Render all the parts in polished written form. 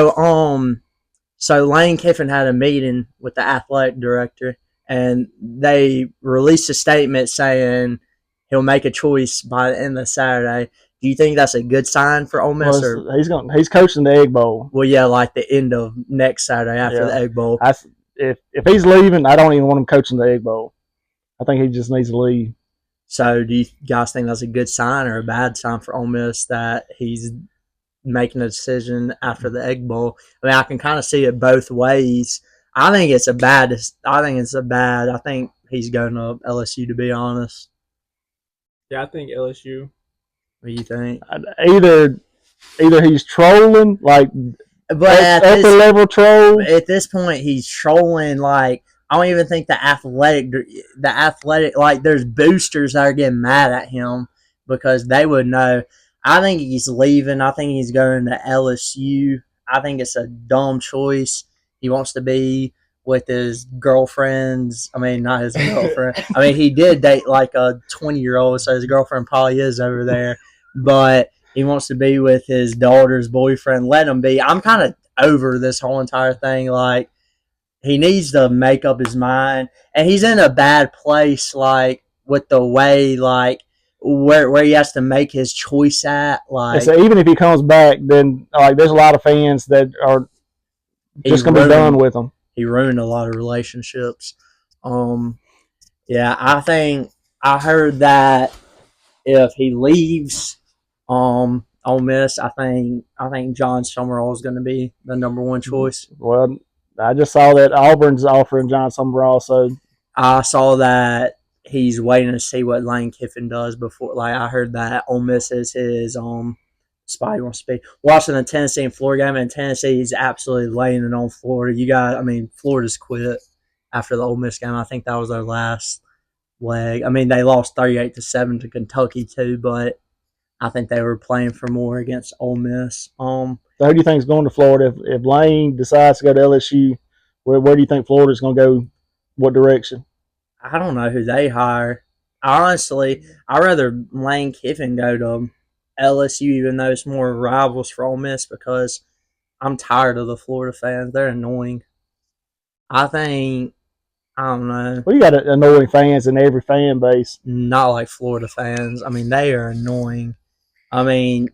So, so Lane Kiffin had a meeting with the athletic director, and they released a statement saying he'll make a choice by the end of Saturday. Do you think that's a good sign for Ole Miss, or he's coaching the Egg Bowl? Well, yeah, like the end of next Saturday after the Egg Bowl. If he's leaving, I don't even want him coaching the Egg Bowl. I think he just needs to leave. So, do you guys think that's a good sign or a bad sign for Ole Miss that he's making a decision after the Egg Bowl? I mean, I can kind of see it both ways. I think it's a bad. I think he's going to LSU, to be honest. Yeah, I think LSU. What do you think? Either he's trolling, like, but upper level troll. At this point, he's trolling. Like, I don't even think the athletic, like, there's boosters that are getting mad at him because they would know. I think he's leaving. I think he's going to LSU. I think it's a dumb choice. He wants to be with his girlfriends. I mean, not his girlfriend. I mean, he did date like a 20-year-old, so his girlfriend probably is over there. But he wants to be with his daughter's boyfriend. Let him be. I'm kind of over this whole entire thing. Like, he needs to make up his mind. And he's in a bad place, like, with the way, like, where he has to make his choice at. Like, so even if he comes back, then, like, there's a lot of fans that are just going to be done with him. He ruined a lot of relationships. Yeah, I think I heard that if he leaves Ole Miss, I think John Summerall is going to be the number one choice. Well, I just saw that Auburn's offering John Summerall, so I saw that he's waiting to see what Lane Kiffin does before. Like, I heard that Ole Miss is his spot he wants to be. Watching the Tennessee and Florida game, and Tennessee, he's absolutely laying it on Florida. Florida's quit after the Ole Miss game. I think that was their last leg. I mean, they lost 38-7 to Kentucky too, but I think they were playing for more against Ole Miss. So who do you think is going to Florida? If Lane decides to go to LSU, where do you think Florida's going to go? What direction? I don't know who they hire. Honestly, I'd rather Lane Kiffin go to LSU, even though it's more rivals for Ole Miss, because I'm tired of the Florida fans. They're annoying. I don't know. Well, you got annoying fans in every fan base. Not like Florida fans. I mean, they are annoying. I mean,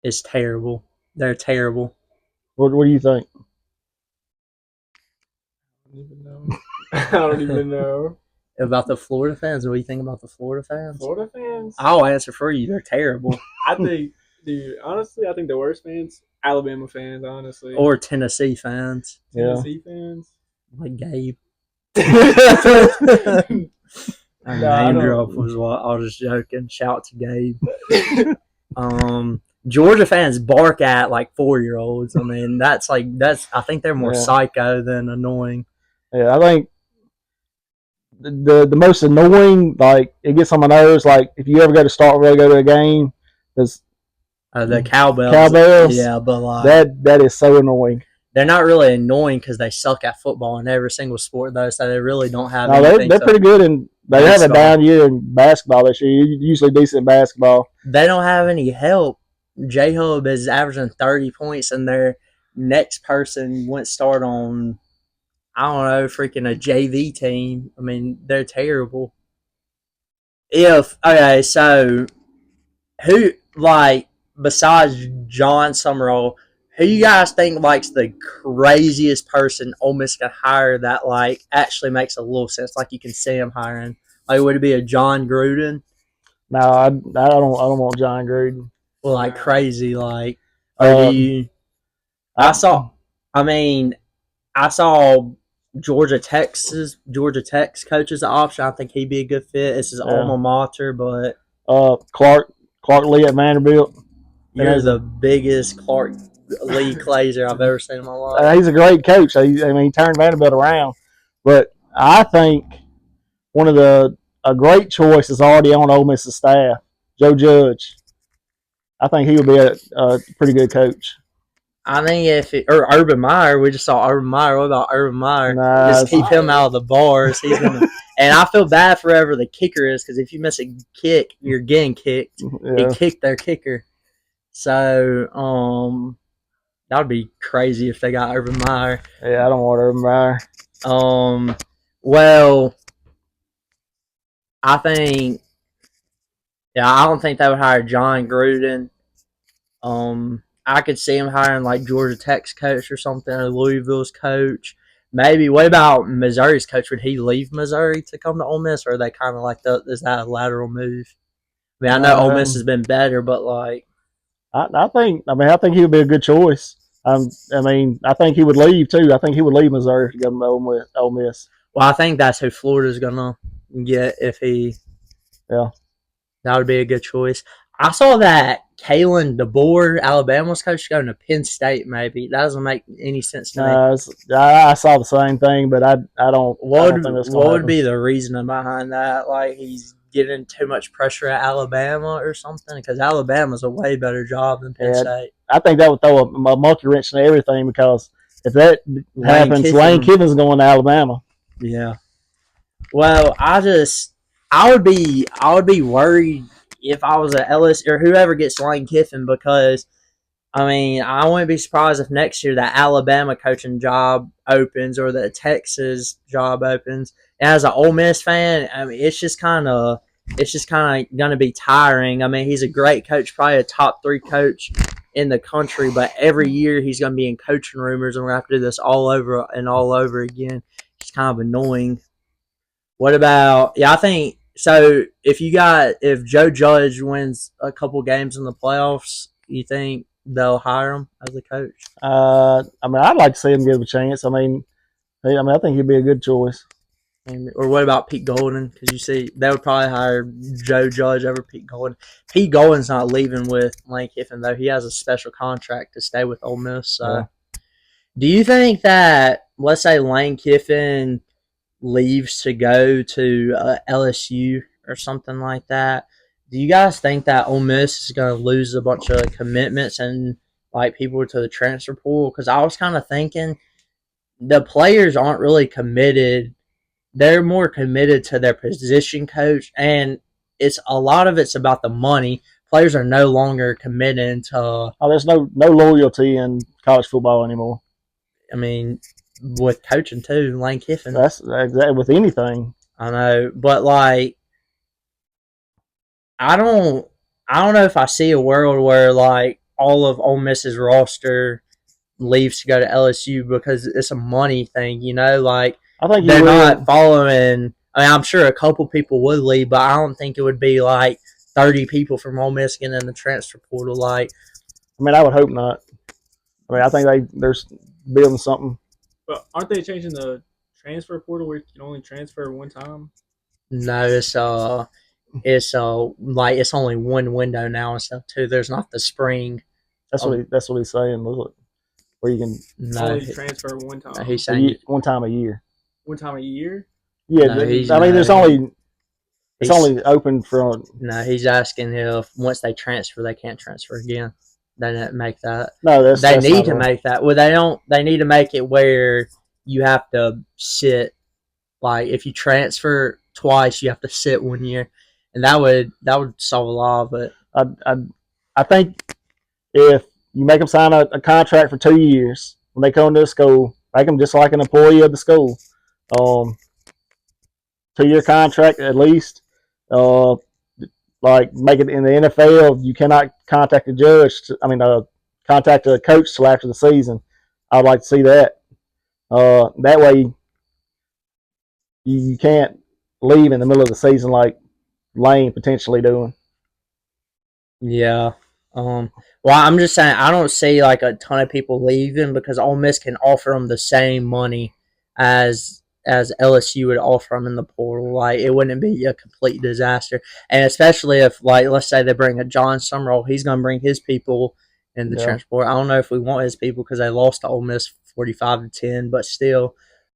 it's terrible. They're terrible. What do you think? I don't even know. About the Florida fans? What do you think about the Florida fans? Florida fans? I'll answer for you. They're terrible. I think, dude, honestly, I think the worst fans, Alabama fans, honestly. Or Tennessee fans. Tennessee fans? Like Gabe. I was just joking. Shout to Gabe. Georgia fans bark at like 4-year-olds. I mean, I think they're more psycho than annoying. Yeah, I think the most annoying, like, it gets on my nerves, like, if you ever go to a game, there's the cowbells. Cowbells. Yeah, but like that is so annoying. They're not really annoying because they suck at football in every single sport, though, so they really don't have anything. They're pretty good, and they have a down year in basketball this year. Usually decent in basketball. They don't have any help. J-Hub is averaging 30 points, and their next person went start on, I don't know, freaking a JV team. I mean, they're terrible. So who, like, besides John Summerall, who you guys think likes the craziest person Ole Miss can hire that like actually makes a little sense? Like, you can see him hiring. Like, would it be a John Gruden? No, I don't want John Gruden. Well, like crazy, like, or do you? I saw Georgia Tech's coach's option. I think he'd be a good fit. It's his alma mater, but Clark Lee at Vanderbilt. You're the biggest Clark Lee Clazer I've ever seen in my life. He's a great coach. He turned Vanderbilt around. But I think a great choice is already on Ole Miss's staff, Joe Judge. I think he would be a pretty good coach. I think or Urban Meyer. We just saw Urban Meyer. What about Urban Meyer? Just keep him out of the bars. And I feel bad for whoever the kicker is, because if you miss a kick, you're getting kicked. Yeah. He kicked their kicker. So, That would be crazy if they got Urban Meyer. Yeah, I don't want Urban Meyer. Well, I think, yeah, I don't think they would hire John Gruden. I could see him hiring like Georgia Tech's coach or something, or Louisville's coach. Maybe. What about Missouri's coach? Would he leave Missouri to come to Ole Miss, or are they kind of like is that a lateral move? I mean, I know Ole Miss has been better, but like, I think he would be a good choice. I mean, I think he would leave too. I think he would leave Missouri to go to Ole Miss. well, I think that's who Florida's gonna get if he. Yeah. That would be a good choice. I saw that Kalen DeBoer, Alabama's coach, going to Penn State. Maybe that doesn't make any sense to me. I saw the same thing, but I don't. What I don't think that's what would happen. be the reasoning behind that? Like he's getting too much pressure at Alabama or something? Because Alabama's a way better job than Penn State. I think that would throw a monkey wrench in everything because if that happens, Lane Kiffin's going to Alabama. Yeah. Well, I would be worried if I was at Ellis or whoever gets Lane Kiffin because I mean I wouldn't be surprised if next year that Alabama coaching job opens or the Texas job opens. And as an Ole Miss fan, I mean it's just kind of going to be tiring. I mean he's a great coach, probably a top 3 coach in the country, but every year he's going to be in coaching rumors, and we're going to have to do this all over and all over again. It's kind of annoying. What about? Yeah, I think so. If Joe Judge wins a couple games in the playoffs, you think they'll hire him as a coach? I mean, I'd like to see him give a chance. I mean, I think he'd be a good choice. Or what about Pete Golden? Because you see, they would probably hire Joe Judge over Pete Golden. Pete Golden's not leaving with Lane Kiffin though. He has a special contract to stay with Ole Miss. So, yeah. Do you think that let's say Lane Kiffin leaves to go to LSU or something like that? Do you guys think that Ole Miss is going to lose a bunch of commitments and like people to the transfer pool? Because I was kind of thinking the players aren't really committed. They're more committed to their position coach, and it's a lot of it's about the money. Players are no longer committed to. There's no loyalty in college football anymore. I mean, with coaching too, Lane Kiffin. That's exactly with anything. I know, but like, I don't know if I see a world where like all of Ole Miss's roster leaves to go to LSU because it's a money thing, you know. Like I think they're not following. I mean, I'm sure a couple people would leave, but I don't think it would be like 30 people from Ole Miss getting in the transfer portal. Like, I mean, I would hope not. I mean, I think they're building something. But aren't they changing the transfer portal where you can only transfer one time? No, it's like it's only one window now and stuff too. There's not the spring. That's what he's saying. Look, where you can only transfer one time. No, he's saying one time a year. One time a year? Yeah, I mean, there's only it's only open for. No, he's asking if once they transfer, they can't transfer again. They didn't make that. No, they need to make that. Well, they don't. They need to make it where you have to sit. Like if you transfer twice, you have to sit 1 year, and that would solve a lot of it. I think if you make them sign a contract for 2 years when they come to the school, make them just like an employee of the school. 2-year contract at least. Like make it in the NFL, you cannot contact a judge. Contact a coach till after the season. I'd like to see that. That way, you can't leave in the middle of the season like Lane potentially doing. Yeah. Well, I'm just saying I don't see like a ton of people leaving because Ole Miss can offer them the same money as LSU would offer them in the portal. Like it wouldn't be a complete disaster, and especially if like let's say they bring a John Summerall, he's going to bring his people in the transport. I don't know if we want his people because they lost to Ole Miss 45-10, but still,